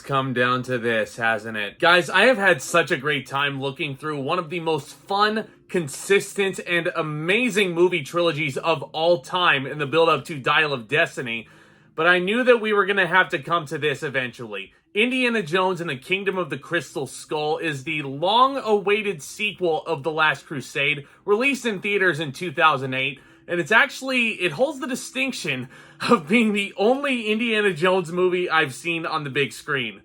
come down to this, hasn't it? Guys, I have had such a great time looking through one of the most fun, consistent, and amazing movie trilogies of all time in the build-up to Dial of Destiny, but I knew that we were going to have to come to this eventually. Indiana Jones and the Kingdom of the Crystal Skull is the long-awaited sequel of The Last Crusade, released in theaters in 2008, and it holds the distinction of being the only Indiana Jones movie I've seen on the big screen.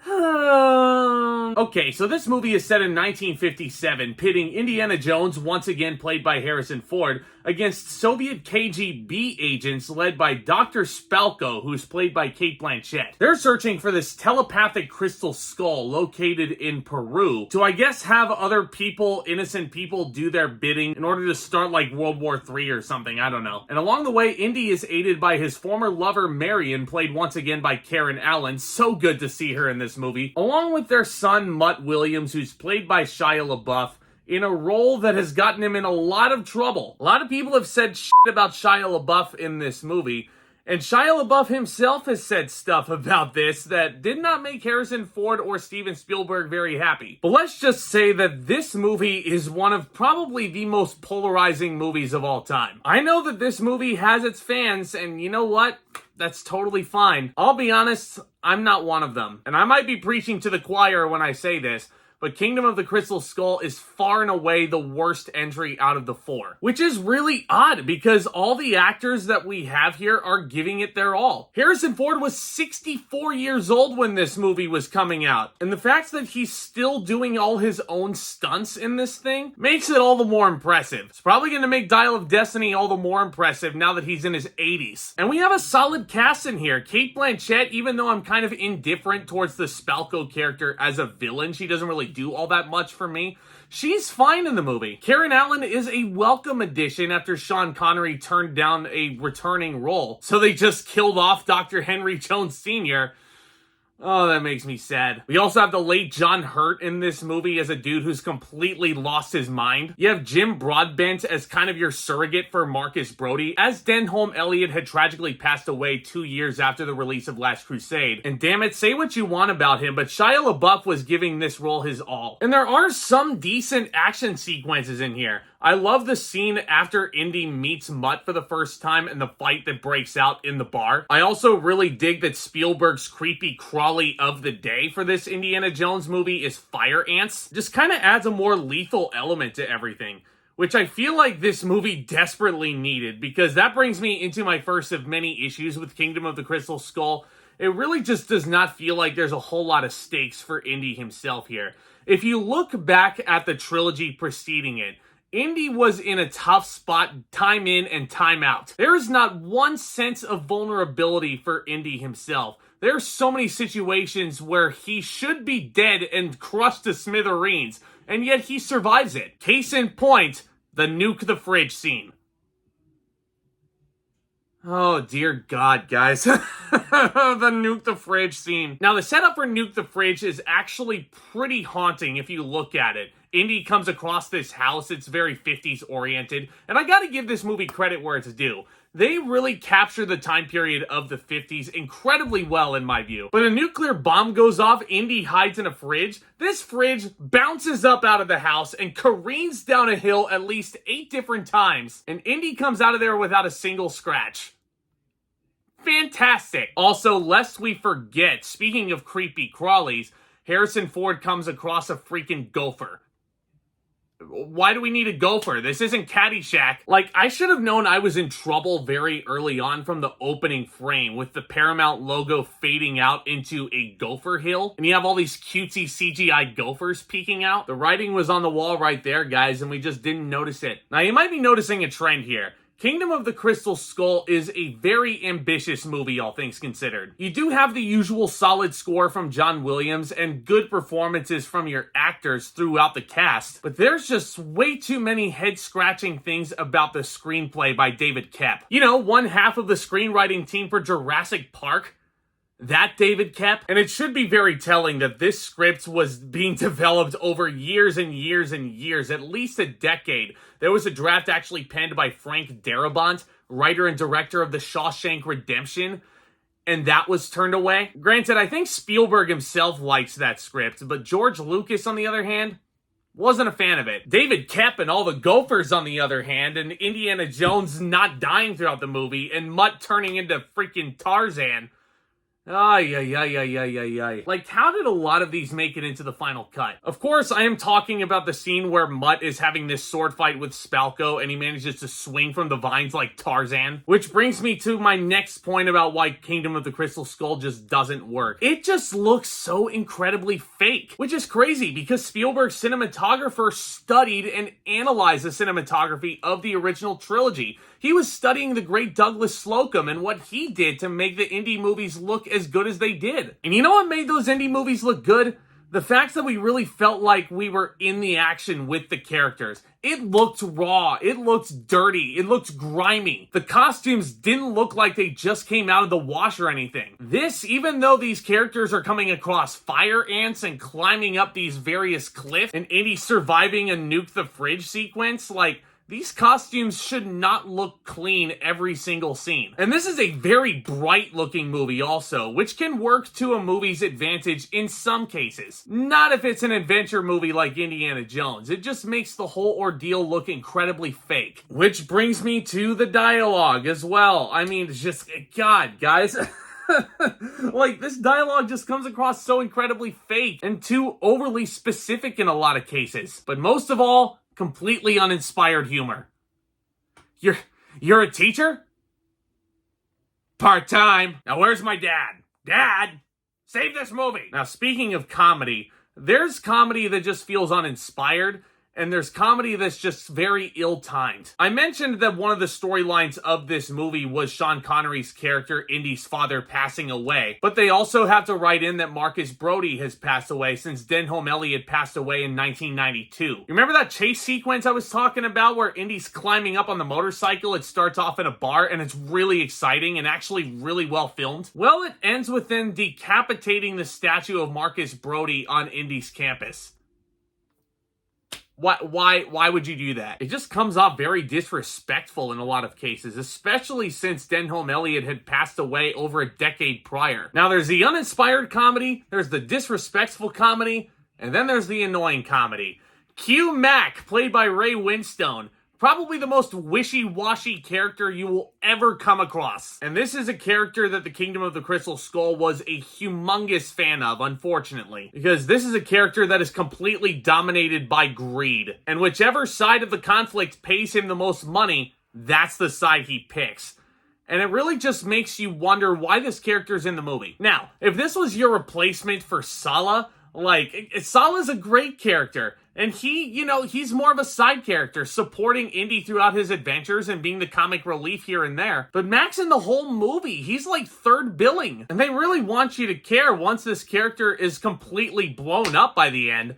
Okay, so this movie is set in 1957, pitting Indiana Jones, once again played by Harrison Ford, against Soviet KGB agents led by Dr. Spalko, who's played by Cate Blanchett. They're searching for this telepathic crystal skull located in Peru to, I guess, have other people, innocent people, do their bidding in order to start like World War III or something, I don't know. And along the way, Indy is aided by his former lover Marion, played once again by Karen Allen. So good to see her in this movie. Along with their son Mutt Williams, who's played by Shia LaBeouf, in a role that has gotten him in a lot of trouble. A lot of people have said shit about Shia LaBeouf in this movie, and Shia LaBeouf himself has said stuff about this that did not make Harrison Ford or Steven Spielberg very happy. But let's just say that this movie is one of probably the most polarizing movies of all time. I know that this movie has its fans, and you know what? That's totally fine. I'll be honest, I'm not one of them. And I might be preaching to the choir when I say this, but Kingdom of the Crystal Skull is far and away the worst entry out of the four. Which is really odd, because all the actors that we have here are giving it their all. Harrison Ford was 64 years old when this movie was coming out, and the fact that he's still doing all his own stunts in this thing makes it all the more impressive. It's probably going to make Dial of Destiny all the more impressive now that he's in his 80s. And we have a solid cast in here. Cate Blanchett, even though I'm kind of indifferent towards the Spalko character as a villain, she doesn't really do all that much for me, she's fine in the movie. Karen Allen is a welcome addition after Sean Connery turned down a returning role, so they just killed off Dr. Henry Jones Sr. Oh, that makes me sad. We also have the late John Hurt in this movie as a dude who's completely lost his mind. You have Jim Broadbent as kind of your surrogate for Marcus Brody, as Denholm Elliott had tragically passed away 2 years after the release of Last Crusade. And damn it, say what you want about him, but Shia LaBeouf was giving this role his all. And there are some decent action sequences in here. I love the scene after Indy meets Mutt for the first time and the fight that breaks out in the bar. I also really dig that Spielberg's creepy crawly of the day for this Indiana Jones movie is fire ants. Just kind of adds a more lethal element to everything, which I feel like this movie desperately needed, because that brings me into my first of many issues with Kingdom of the Crystal Skull. It really just does not feel like there's a whole lot of stakes for Indy himself here. If you look back at the trilogy preceding it, Indy was in a tough spot time in and time out. There is not one sense of vulnerability for Indy himself. There are so many situations where he should be dead and crushed to smithereens, and yet he survives it. Case in point, the nuke the fridge scene. Oh, dear God, guys. The nuke the fridge scene. Now, the setup for nuke the fridge is actually pretty haunting if you look at it. Indy comes across this house. It's very 50s oriented. And I gotta give this movie credit where it's due. They really capture the time period of the 50s incredibly well, in my view. When a nuclear bomb goes off, Indy hides in a fridge. This fridge bounces up out of the house and careens down a hill at least 8 different times. And Indy comes out of there without a single scratch. Fantastic. Also, lest we forget, speaking of creepy crawlies, Harrison Ford comes across a freaking gopher. Why do we need a gopher? This isn't Caddyshack. Like, I should have known I was in trouble very early on from the opening frame with the Paramount logo fading out into a gopher hill. And you have all these cutesy CGI gophers peeking out. The writing was on the wall right there, guys, and we just didn't notice it. Now, you might be noticing a trend here. Kingdom of the Crystal Skull is a very ambitious movie, all things considered. You do have the usual solid score from John Williams and good performances from your actors throughout the cast, but there's just way too many head-scratching things about the screenplay by David Koepp. You know, one half of the screenwriting team for Jurassic Park. That David Koepp. And it should be very telling that this script was being developed over years and years and years, at least a decade. There was a draft actually penned by Frank Darabont, writer and director of The Shawshank Redemption. and that was turned away. Granted, I think Spielberg himself likes that script, but George Lucas, on the other hand, wasn't a fan of it. David Koepp and all the Gophers, on the other hand, and Indiana Jones not dying throughout the movie, and Mutt turning into freaking Tarzan. Ay. Like, how did a lot of these make it into the final cut? Of course, I am talking about the scene where Mutt is having this sword fight with Spalko and he manages to swing from the vines like Tarzan. Which brings me to my next point about why Kingdom of the Crystal Skull just doesn't work. It just looks so incredibly fake, which is crazy because Spielberg's cinematographer studied and analyzed the cinematography of the original trilogy. He was studying the great Douglas Slocum and what he did to make the indie movies look as good as they did. And you know what made those indie movies look good? The fact that we really felt like we were in the action with the characters. It looked raw. It looked dirty. It looked grimy. The costumes didn't look like they just came out of the wash or anything. This, even though these characters are coming across fire ants and climbing up these various cliffs, and Indy surviving a nuke the fridge sequence, like, these costumes should not look clean every single scene. And this is a very bright looking movie also, which can work to a movie's advantage in some cases. Not if it's an adventure movie like Indiana Jones. It just makes the whole ordeal look incredibly fake. Which brings me to the dialogue as well. I mean, it's just, God, guys. Like, this dialogue just comes across so incredibly fake and too overly specific in a lot of cases. But most of all, completely uninspired humor. You're a teacher? Part-time. Now where's my dad? Dad, save this movie. Now speaking of comedy, there's comedy that just feels uninspired, and there's comedy that's just very ill-timed. I mentioned that one of the storylines of this movie was Sean Connery's character, Indy's father, passing away. But they also have to write in that Marcus Brody has passed away since Denholm Elliott passed away in 1992. You remember that chase sequence I was talking about where Indy's climbing up on the motorcycle? It starts off in a bar and it's really exciting and actually really well filmed. Well, it ends with them decapitating the statue of Marcus Brody on Indy's campus. Why would you do that? It just comes off very disrespectful in a lot of cases, especially since Denholm Elliott had passed away over a decade prior. Now, there's the uninspired comedy, there's the disrespectful comedy, and then there's the annoying comedy. Q Mac, played by Ray Winstone. Probably the most wishy-washy character you will ever come across. And this is a character that the Kingdom of the Crystal Skull was a humongous fan of, unfortunately. Because this is a character that is completely dominated by greed. And whichever side of the conflict pays him the most money, that's the side he picks. And it really just makes you wonder why this character's in the movie. Now, if this was your replacement for Sala, like, Sala's a great character. And he's more of a side character, supporting Indy throughout his adventures and being the comic relief here and there. But Max in the whole movie, he's like third billing. And they really want you to care once this character is completely blown up by the end.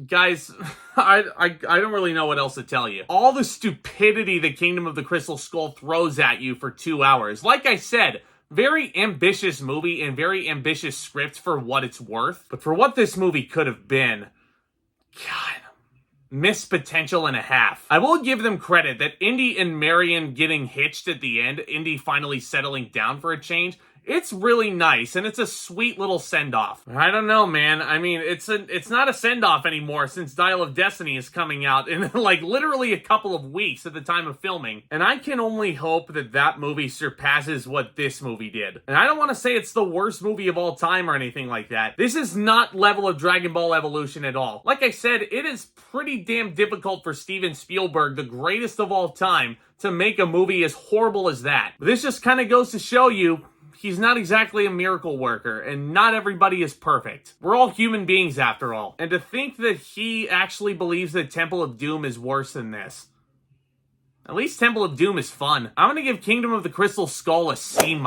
Guys, I don't really know what else to tell you. All the stupidity the Kingdom of the Crystal Skull throws at you for 2 hours. Like I said, very ambitious movie and very ambitious script for what it's worth. But for what this movie could have been, God, missed potential and a half. I will give them credit that Indy and Marion getting hitched at the end, Indy finally settling down for a change, it's really nice, and it's a sweet little send-off. I don't know, man. I mean, it's not a send-off anymore since Dial of Destiny is coming out in, like, literally a couple of weeks at the time of filming. And I can only hope that that movie surpasses what this movie did. And I don't want to say it's the worst movie of all time or anything like that. This is not level of Dragon Ball Evolution at all. Like I said, it is pretty damn difficult for Steven Spielberg, the greatest of all time, to make a movie as horrible as that. But this just kind of goes to show you, he's not exactly a miracle worker, and not everybody is perfect. We're all human beings after all. And to think that he actually believes that Temple of Doom is worse than this. At least Temple of Doom is fun. I'm gonna give Kingdom of the Crystal Skull a C-.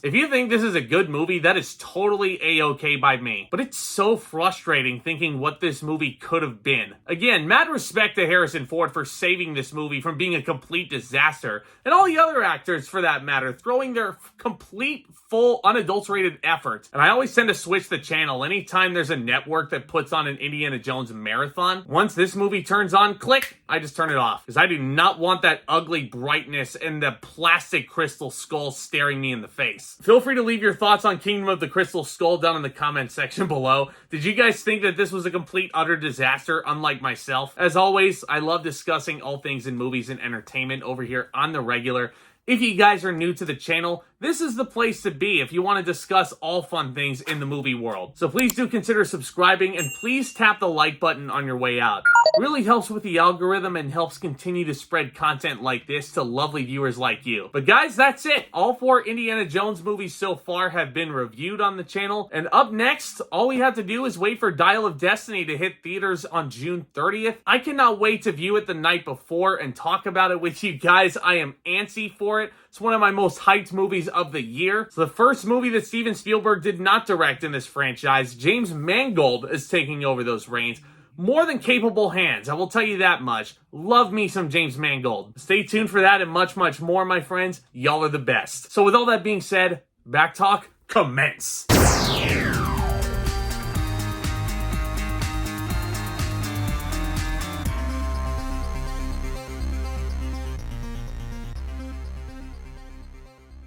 If you think this is a good movie, that is totally A-okay by me. But it's so frustrating thinking what this movie could have been. Again, mad respect to Harrison Ford for saving this movie from being a complete disaster, and all the other actors for that matter, throwing their complete, full, unadulterated effort. And I always tend to switch the channel anytime there's a network that puts on an Indiana Jones marathon. Once this movie turns on, click, I just turn it off. Because I do not want that that ugly brightness and the plastic crystal skull staring me in the face. Feel free to leave your thoughts on Kingdom of the Crystal Skull down in the comment section below. Did you guys think that this was a complete utter disaster, unlike myself? As always, I love discussing all things in movies and entertainment over here on the regular. If you guys are new to the channel, this is the place to be if you want to discuss all fun things in the movie world. So please do consider subscribing and please tap the like button on your way out. It really helps with the algorithm and helps continue to spread content like this to lovely viewers like you. But guys, that's it. All 4 Indiana Jones movies so far have been reviewed on the channel. And up next, all we have to do is wait for Dial of Destiny to hit theaters on June 30th. I cannot wait to view it the night before and talk about it with you guys. I am antsy for it. It's one of my most hyped movies of the year. It's the first movie that Steven Spielberg did not direct in this franchise. James Mangold is taking over those reins. More than capable hands, I will tell you that much. Love me some James Mangold. Stay tuned for that and much, much more, my friends. Y'all are the best. So with all that being said, back talk, commence.